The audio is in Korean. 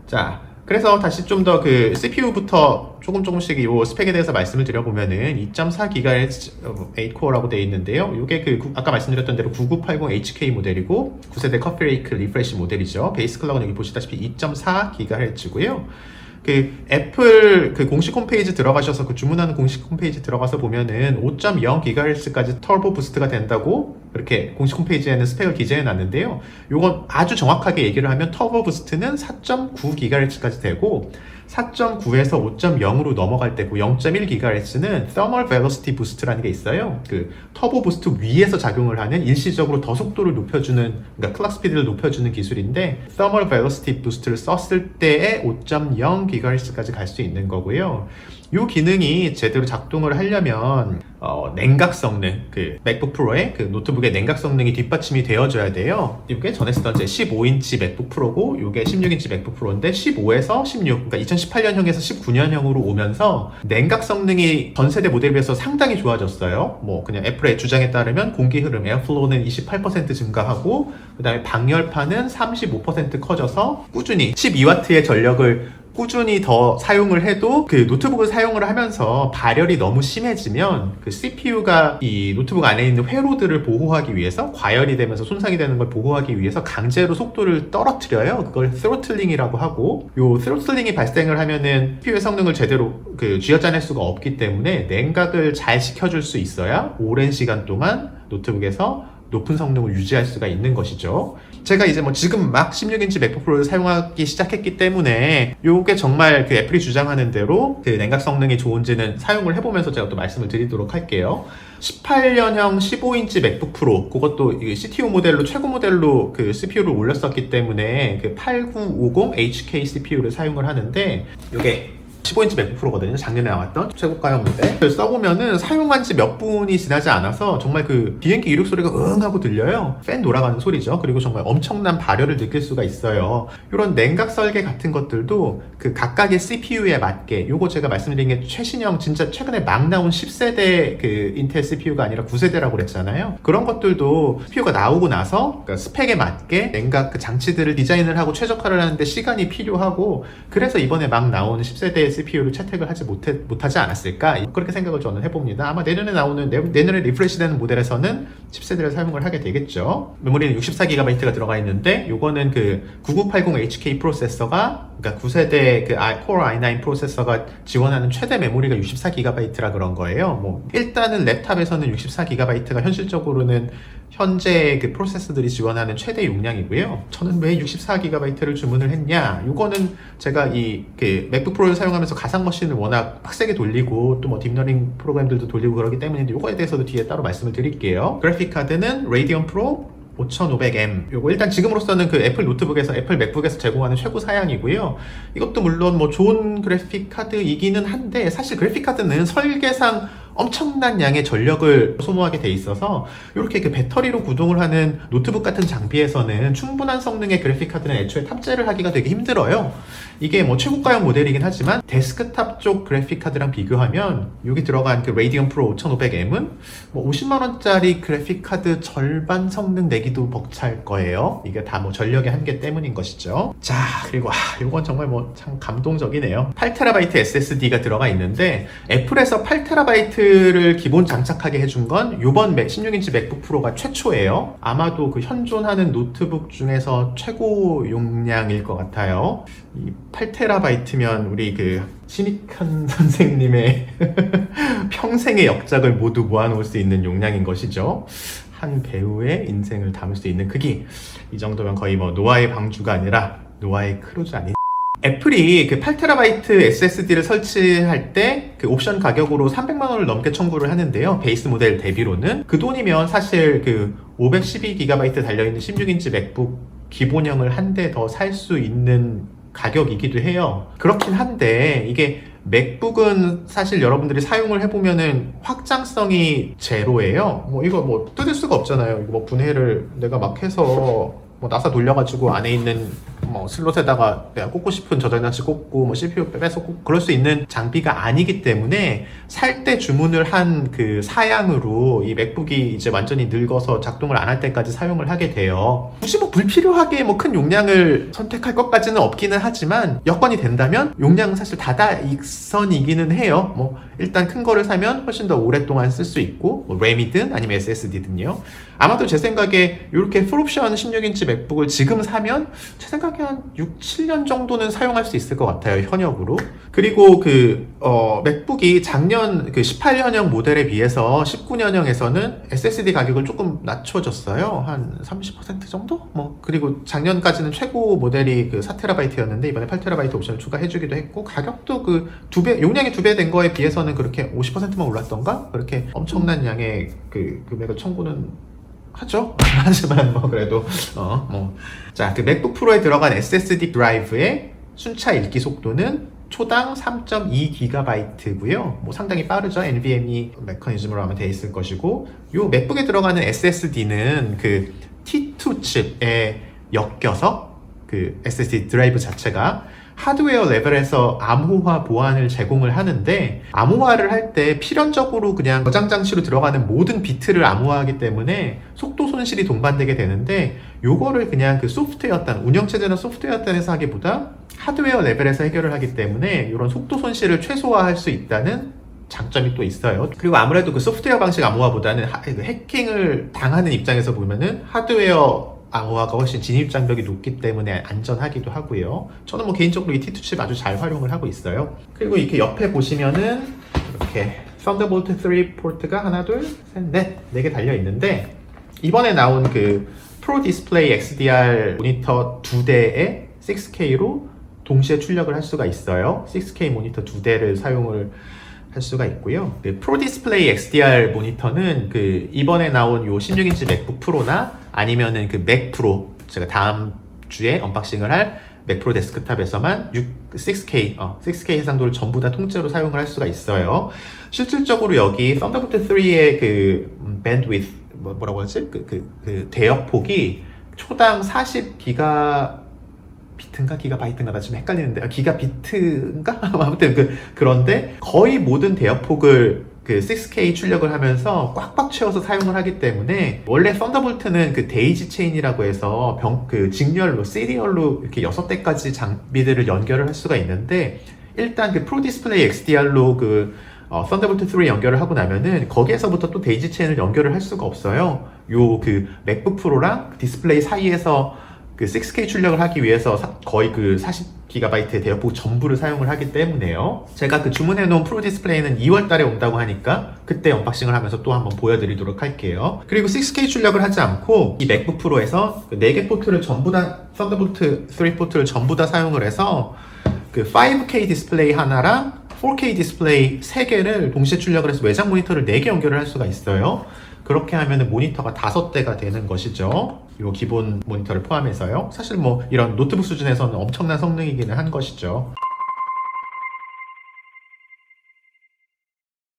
자, 그래서 다시 좀 더 그 CPU부터 조금씩 이 스펙에 대해서 말씀을 드려보면은 2.4GHz 8코어라고 되어 있는데요. 이게 아까 말씀드렸던 대로 9980HK 모델이고 9세대 커피레이크 리프레시 모델이죠. 베이스 클럭은 여기 보시다시피 2.4GHz고요. 애플 공식 홈페이지 들어가셔서 주문하는 공식 홈페이지 들어가서 보면은 5.0GHz까지 터보 부스트가 된다고 그렇게 공식 홈페이지에는 스펙을 기재해 놨는데요. 요건 아주 정확하게 얘기를 하면 터보 부스트는 4.9GHz까지 되고 4.9에서 5.0으로 넘어갈 때고 0.1GHz는 Thermal Velocity Boost라는 게 있어요. 터보 부스트 위에서 작용을 하는 일시적으로 더 속도를 높여주는, 그러니까 클락 스피드를 높여주는 기술인데 Thermal Velocity Boost를 썼을 때에 5.0GHz까지 갈 수 있는 거고요. 이 기능이 제대로 작동을 하려면 냉각 성능, 맥북 프로의 노트북의 냉각 성능이 뒷받침이 되어줘야 돼요. 이게 전에 쓰던 제 15인치 맥북 프로고 이게 16인치 맥북 프로인데 15에서 16, 그러니까 2018년형에서 19년형으로 오면서 냉각 성능이 전 세대 모델에 비해서 상당히 좋아졌어요. 그냥 애플의 주장에 따르면 공기 흐름, 에어플로우는 28% 증가하고 그 다음에 방열판은 35% 커져서 꾸준히 12W의 전력을 꾸준히 더 사용을 해도 노트북을 사용을 하면서 발열이 너무 심해지면 CPU가 이 노트북 안에 있는 회로들을 보호하기 위해서 과열이 되면서 손상이 되는 걸 보호하기 위해서 강제로 속도를 떨어뜨려요. 그걸 스로틀링이라고 하고, 요 스로틀링이 발생을 하면은 CPU의 성능을 제대로 쥐어짜낼 수가 없기 때문에 냉각을 잘 시켜줄 수 있어야 오랜 시간 동안 노트북에서 높은 성능을 유지할 수가 있는 것이죠. 제가 이제 지금 막 16인치 맥북 프로를 사용하기 시작했기 때문에 요게 정말 애플이 주장하는 대로 냉각 성능이 좋은지는 사용을 해보면서 제가 또 말씀을 드리도록 할게요. 18년형 15인치 맥북 프로, 그것도 CTO 모델로 최고 모델로 CPU를 올렸었기 때문에 8950HK CPU를 사용을 하는데, 요게 15인치 맥북 프로거든요. 작년에 나왔던 최고가형 모델. 써보면은 사용한 지 몇 분이 지나지 않아서 정말 비행기 이륙 소리가 응 하고 들려요. 팬 돌아가는 소리죠. 그리고 정말 엄청난 발열을 느낄 수가 있어요. 이런 냉각 설계 같은 것들도 각각의 CPU에 맞게, 요거 제가 말씀드린 게 최신형, 진짜 최근에 막 나온 10세대 인텔 CPU가 아니라 9세대라고 그랬잖아요. 그런 것들도 CPU가 나오고 나서 스펙에 맞게 냉각 장치들을 디자인을 하고 최적화를 하는데 시간이 필요하고, 그래서 이번에 막 나오는 10세대 CPU를 채택을 하지 못하지 않았을까, 그렇게 생각을 저는 해봅니다. 아마 내년에 리프레시 되는 모델에서는 10세대를 사용을 하게 되겠죠. 메모리는 64GB가 들어가 있는데, 요거는 9980HK 프로세서가, 그러니까 9세대 Core i9 프로세서가 지원하는 최대 메모리가 64GB라 그런 거예요. 일단은 랩탑에서는 64GB가 현실적으로는 현재 프로세서들이 지원하는 최대 용량이고요. 저는 왜 64GB를 주문을 했냐? 요거는 제가 맥북 프로를 사용하면서 가상 머신을 워낙 빡세게 돌리고 또 딥러닝 프로그램들도 돌리고 그러기 때문인데, 요거에 대해서도 뒤에 따로 말씀을 드릴게요. 그래픽 카드는 레디언 프로 5500M. 요거 일단 지금으로서는 애플 노트북에서, 애플 맥북에서 제공하는 최고 사양이고요. 이것도 물론 좋은 그래픽 카드이기는 한데, 사실 그래픽 카드는 설계상 엄청난 양의 전력을 소모하게 돼 있어서 이렇게 배터리로 구동을 하는 노트북 같은 장비에서는 충분한 성능의 그래픽 카드는 애초에 탑재를 하기가 되게 힘들어요. 이게 최고가형 모델이긴 하지만 데스크탑 쪽 그래픽 카드랑 비교하면 여기 들어간 레디언 프로 5500M은 50만원짜리 그래픽 카드 절반 성능 내기도 벅찰 거예요. 이게 다 전력의 한계 때문인 것이죠. 자, 그리고 이건 정말 참 감동적이네요. 8TB SSD가 들어가 있는데, 애플에서 8TB를 기본 장착하게 해준 건 요번 16인치 맥북 프로가 최초예요. 아마도 현존하는 노트북 중에서 최고 용량일 것 같아요. 이 8TB면 우리 신익한 선생님의 평생의 역작을 모두 모아놓을 수 있는 용량인 것이죠. 한 배우의 인생을 담을 수 있는 크기. 이 정도면 거의 노아의 방주가 아니라 노아의 크루즈 아닌. 애플이 8TB SSD를 설치할 때 옵션 가격으로 300만원을 넘게 청구를 하는데요. 베이스 모델 대비로는 그 돈이면 사실 512GB 달려있는 16인치 맥북 기본형을 한 대 더 살 수 있는 가격이기도 해요. 그렇긴 한데, 이게 맥북은 사실 여러분들이 사용을 해보면은 확장성이 제로예요. 이거 뜯을 수가 없잖아요. 이거 분해를 내가 막 해서 나사 돌려가지고 안에 있는 뭐 슬롯에다가 내가 꽂고 싶은 저장장치 꽂고 뭐 CPU 빼서 꽂고 그럴 수 있는 장비가 아니기 때문에 살 때 주문을 한 그 사양으로 이 맥북이 이제 완전히 늙어서 작동을 안 할 때까지 사용을 하게 돼요. 굳이 뭐 불필요하게 뭐 큰 용량을 선택할 것까지는 없기는 하지만 여건이 된다면 용량은 사실 다다익선이기는 해요. 뭐 일단 큰 거를 사면 훨씬 더 오랫동안 쓸 수 있고 뭐 램이든 아니면 SSD든요. 아마도 제 생각에 이렇게 풀옵션 16인치 맥북을 지금 사면 제 생각에 한 6, 7년 정도는 사용할 수 있을 것 같아요, 현역으로. 그리고 맥북이 작년 18년형 모델에 비해서 19년형에서는 SSD 가격을 조금 낮춰졌어요. 한 30% 정도? 그리고 작년까지는 최고 모델이 4TB였는데 이번에 8TB 옵션을 추가해주기도 했고, 가격도 용량이 2배 된 거에 비해서는 그렇게 50%만 올랐던가? 그렇게 엄청난 양의 금액을 청구는 하죠. 하지만 그래도 자, 맥북 프로에 들어간 SSD 드라이브의 순차 읽기 속도는 초당 3.2GB고요. 상당히 빠르죠. NVMe 메커니즘으로 아마 되어 있을 것이고, 요 맥북에 들어가는 SSD는 T2 칩에 엮여서 SSD 드라이브 자체가 하드웨어 레벨에서 암호화 보안을 제공을 하는데, 암호화를 할 때 필연적으로 그냥 저장 장치로 들어가는 모든 비트를 암호화하기 때문에 속도 손실이 동반되게 되는데, 요거를 그냥 소프트웨어 단, 운영체제나 소프트웨어 단에서 하기보다 하드웨어 레벨에서 해결을 하기 때문에 이런 속도 손실을 최소화할 수 있다는 장점이 또 있어요. 그리고 아무래도 소프트웨어 방식 암호화보다는 해킹을 당하는 입장에서 보면은 하드웨어 암호화가 훨씬 진입장벽이 높기 때문에 안전하기도 하고요. 저는 개인적으로 이 T2 칩 아주 잘 활용을 하고 있어요. 그리고 이렇게 옆에 보시면은 이렇게 썬더볼트 3 포트가 하나, 둘, 셋, 넷, 4개 달려 있는데, 이번에 나온 프로 디스플레이 XDR 모니터 2대에 6K로 동시에 출력을 할 수가 있어요. 6K 모니터 2대를 사용을 할 수가 있고요. 프로 디스플레이 XDR 모니터는 이번에 나온 요 16인치 맥북 프로나 아니면은 맥 프로, 제가 다음 주에 언박싱을 할 맥 프로 데스크탑에서만 6K 해상도를 전부 다 통째로 사용을 할 수가 있어요. 실질적으로 여기 썬더볼트 3의 밴드위드, 뭐라고 하지? 대역폭이 초당 40기가 비트인가 기가바이트인가 나 지금 헷갈리는데, 기가비트인가? 아무튼 그런데 거의 모든 대역폭을 6K 출력을 하면서 꽉꽉 채워서 사용을 하기 때문에, 원래 썬더볼트는 데이지 체인이라고 해서 직렬로 시리얼로 이렇게 6대까지 장비들을 연결을 할 수가 있는데, 일단 프로 디스플레이 XDR로 썬더볼트 3 연결을 하고 나면은 거기에서부터 또 데이지 체인을 연결을 할 수가 없어요. 요 맥북 프로랑 디스플레이 사이에서 6K 출력을 하기 위해서 거의 40GB 대역폭 전부를 사용을 하기 때문에요. 제가 주문해놓은 프로 디스플레이는 2월 달에 온다고 하니까 그때 언박싱을 하면서 또 한번 보여드리도록 할게요. 그리고 6K 출력을 하지 않고 이 맥북 프로에서 4개 포트를 전부 다, 썬더볼트 3 포트를 전부 다 사용을 해서 5K 디스플레이 하나랑 4K 디스플레이 3개를 동시에 출력을 해서 외장 모니터를 4개 연결을 할 수가 있어요. 그렇게 하면 모니터가 5대가 되는 것이죠. 이 기본 모니터를 포함해서요. 사실 이런 노트북 수준에서는 엄청난 성능이기는 한 것이죠.